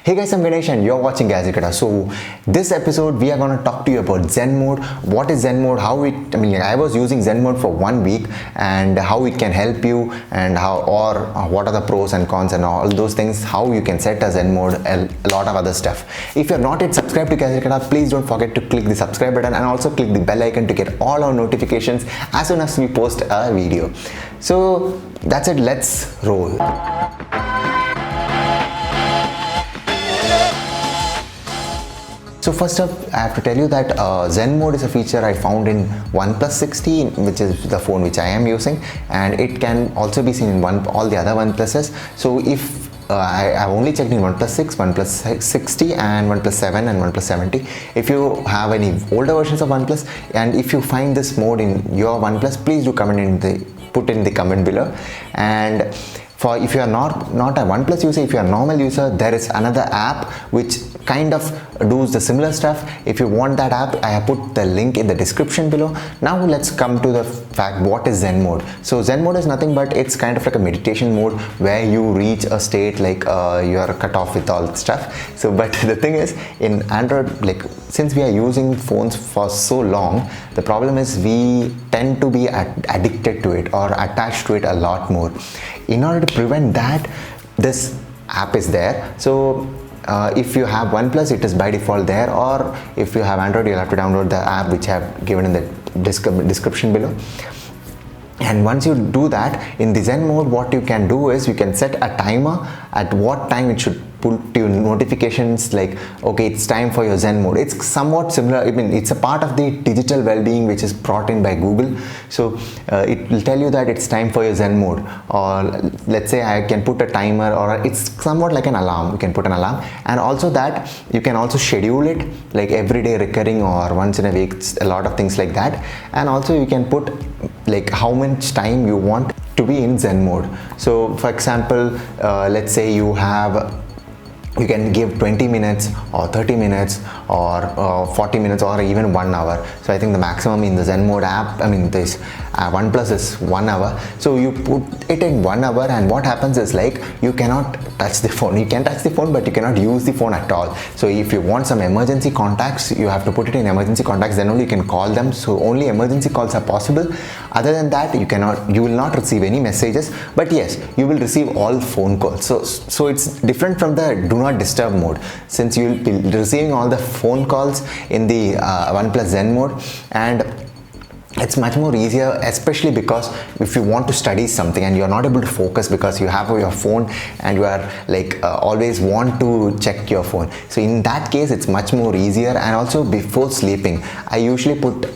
Hey guys, I'm Ganesh and you're watching gadgetkada. So this episode we are going to talk to you about Zen Mode. What is Zen Mode? I was using Zen Mode for 1 week and how it can help you and what are the pros and cons and all those things, how you can set a Zen Mode, a lot of other stuff. If you're not yet subscribed to gadgetkada, please don't forget to click the subscribe button and also click the bell icon to get all our notifications as soon as we post a video. So that's it, let's roll. So first up, I have to tell you that Zen Mode is a feature I found in OnePlus 60, which is the phone which I am using, and it can also be seen in all the other OnePluses. So if I've only checked in OnePlus 6, OnePlus 60 and OnePlus 7 and OnePlus 70. If you have any older versions of OnePlus and if you find this mode in your OnePlus, please do put in the comment below. And if you are not a OnePlus user, if you are a normal user, there is another app which kind of does the similar stuff. If you want that app, I have put the link in the description below. Now let's come to the fact, what is Zen Mode? So Zen Mode is nothing but it's kind of like a meditation mode where you reach a state like you are cut off with all stuff. So but the thing is, in Android, like since we are using phones for so long, the problem is we tend to be addicted to it or attached to it a lot more. In order to prevent that, this app is there. So if you have OnePlus, it is by default there, or if you have Android, you'll have to download the app which I have given in the description below. And once you do that, in the Zen Mode, what you can do is you can set a timer at what time it should put you notifications like, okay, it's time for your Zen Mode. It's somewhat similar. I mean, it's a part of the digital well-being which is brought in by Google. So it will tell you that it's time for your Zen Mode, or let's say I can put a timer, or it's somewhat like an alarm. You can put an alarm, and also that you can also schedule it like every day recurring or once in a week, a lot of things like that. And also you can put like how much time you want to be in Zen Mode. So for example, let's say you can give 20 minutes or 30 minutes or 40 minutes or even 1 hour. So I think the maximum in the Zen Mode app, this OnePlus is 1 hour. So you put it in 1 hour, and what happens is like you cannot touch the phone. You can touch the phone, but you cannot use the phone at all. So if you want some emergency contacts, you have to put it in emergency contacts, then only you can call them. So only emergency calls are possible. Other than that, you will not receive any messages, but yes, you will receive all phone calls. So it's different from the do not disturb mode, since you will be receiving all the phone calls in the OnePlus Zen Mode. And it's much more easier, especially because if you want to study something and you're not able to focus because you have your phone and you are like always want to check your phone. So in that case, it's much more easier. And also before sleeping, I usually put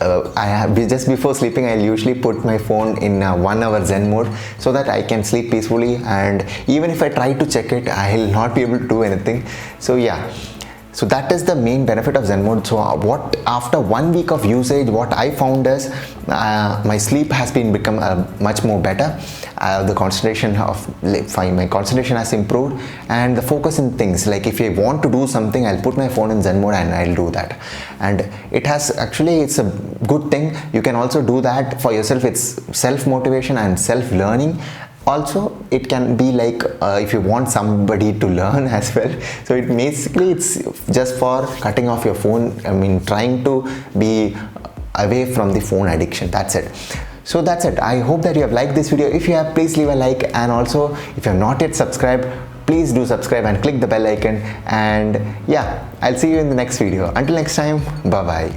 just before sleeping, I'll usually put my phone in 1 hour Zen Mode so that I can sleep peacefully. And even if I try to check it, I'll not be able to do anything. So yeah. So that is the main benefit of Zen Mode. So after 1 week of usage, what I found is my sleep has become much more better. The concentration my concentration has improved, and the focus in things like if I want to do something, I'll put my phone in Zen Mode and I'll do that. And it's a good thing. You can also do that for yourself. It's self-motivation and self-learning. Also, it can be like if you want somebody to learn as well. So it's just for cutting off your phone. Trying to be away from the phone addiction. That's it. So that's it. I hope that you have liked this video. If you have, please leave a like, and also if you have not yet subscribed, please do subscribe and click the bell icon. And yeah, I'll see you in the next video. Until next time, bye bye.